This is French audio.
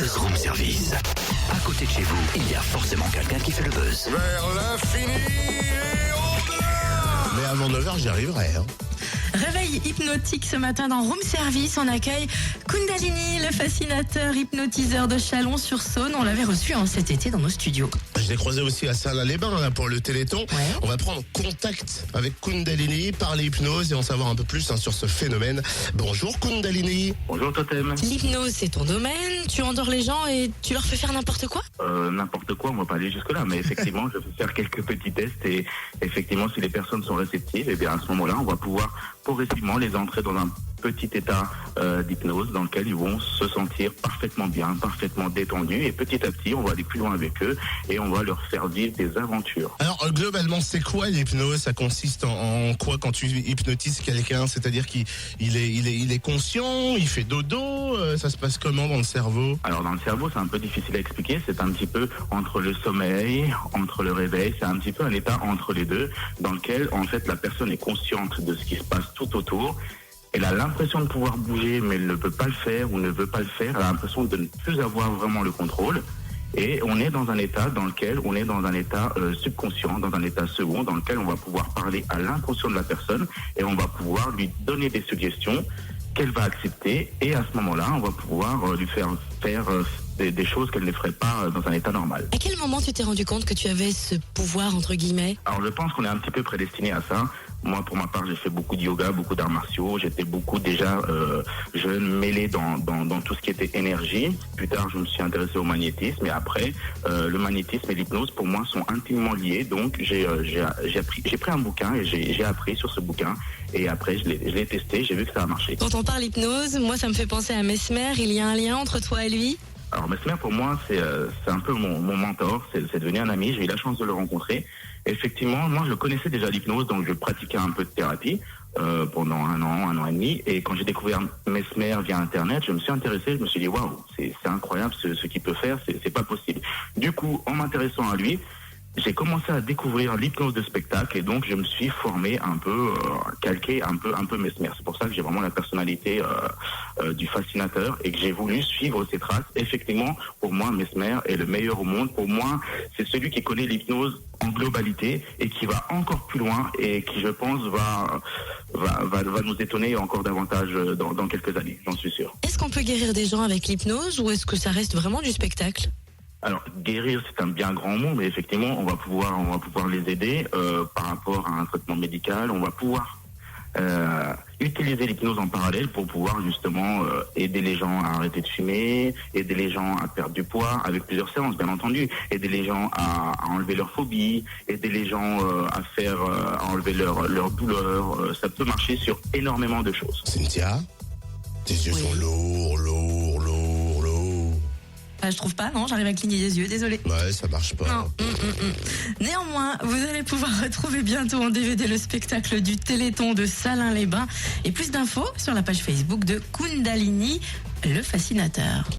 buzz room service. À côté de chez vous, il y a forcément quelqu'un qui fait le buzz. Vers l'infini et au-delà. Mais avant 9h, j'y arriverai. Réveil hypnotique ce matin dans Room Service. On accueille Kundalini, le fascinateur hypnotiseur de Chalon-sur-Saône. On l'avait reçu cet été dans nos studios. Je l'ai croisé aussi à Salins-les-Bains là, pour le Téléthon. Ouais. On va prendre contact avec Kundalini, parler hypnose et en savoir un peu plus sur ce phénomène. Bonjour Kundalini. Bonjour Totem. L'hypnose, c'est ton domaine. Tu endors les gens et tu leur fais faire n'importe quoi? N'importe quoi, on va pas aller jusque là, mais effectivement, je vais faire quelques petits tests et effectivement, si les personnes sont réceptives, et bien à ce moment-là, on va pouvoir progressivement les entrer dans un petit état d'hypnose dans lequel ils vont se sentir parfaitement bien, parfaitement détendus et petit à petit, on va aller plus loin avec eux et on va leur faire vivre des aventures. Alors globalement, c'est quoi l'hypnose? Ça consiste en quoi quand tu hypnotises quelqu'un? C'est-à-dire qu'il est conscient, il fait dodo, ça se passe comment dans le cerveau? Alors dans le cerveau, c'est un peu difficile à expliquer, c'est un petit peu entre le sommeil, entre le réveil, c'est un petit peu un état entre les deux dans lequel en fait la personne est consciente de ce qui se passe tout autour. Elle a l'impression de pouvoir bouger, mais elle ne peut pas le faire ou ne veut pas le faire. Elle a l'impression de ne plus avoir vraiment le contrôle. Et on est dans un état dans lequel on est dans un état subconscient, dans un état second, dans lequel on va pouvoir parler à l'inconscient de la personne et on va pouvoir lui donner des suggestions qu'elle va accepter. Et à ce moment-là, on va pouvoir lui faire des choses qu'elle ne ferait pas dans un état normal. À quel moment tu t'es rendu compte que tu avais ce pouvoir, entre guillemets? Alors je pense qu'on est un petit peu prédestiné à ça. Moi, pour ma part, j'ai fait beaucoup de yoga, beaucoup d'arts martiaux. J'étais beaucoup déjà jeune, mêlé dans tout ce qui était énergie. Plus tard, je me suis intéressé au magnétisme. Et après, le magnétisme et l'hypnose, pour moi, sont intimement liés. Donc, j'ai pris un bouquin et j'ai appris sur ce bouquin. Et après, je l'ai testé, j'ai vu que ça a marché. Quand on parle hypnose, moi, ça me fait penser à Mesmer. Il y a un lien entre toi et lui? Alors Mesmer, pour moi, c'est un peu mon mentor, c'est devenu un ami, j'ai eu la chance de le rencontrer. Effectivement, moi je connaissais déjà l'hypnose, donc je pratiquais un peu de thérapie pendant un an et demi. Et quand j'ai découvert Mesmer via Internet, je me suis intéressé, je me suis dit waouh, c'est incroyable ce qu'il peut faire, c'est pas possible. Du coup, en m'intéressant à lui, j'ai commencé à découvrir l'hypnose de spectacle et donc je me suis formé un peu, calqué un peu Mesmer. C'est pour ça que j'ai vraiment la personnalité du fascinateur et que j'ai voulu suivre ses traces. Effectivement, pour moi, Mesmer est le meilleur au monde. Pour moi, c'est celui qui connaît l'hypnose en globalité et qui va encore plus loin et qui, je pense, va nous étonner encore davantage dans quelques années, j'en suis sûr. Est-ce qu'on peut guérir des gens avec l'hypnose ou est-ce que ça reste vraiment du spectacle? Alors guérir, c'est un bien grand mot, mais effectivement, on va pouvoir les aider par rapport à un traitement médical. On va pouvoir utiliser l'hypnose en parallèle pour pouvoir justement aider les gens à arrêter de fumer, aider les gens à perdre du poids avec plusieurs séances, bien entendu, aider les gens à enlever leurs phobies, aider les gens à enlever leur douleur. Ça peut marcher sur énormément de choses. Cynthia, tes yeux sont lourds. Je trouve pas, non, j'arrive à cligner des yeux, désolé. Ouais, ça marche pas. Non. Néanmoins, vous allez pouvoir retrouver bientôt en DVD le spectacle du Téléthon de Salins-les-Bains et plus d'infos sur la page Facebook de Kundalini, le fascinateur.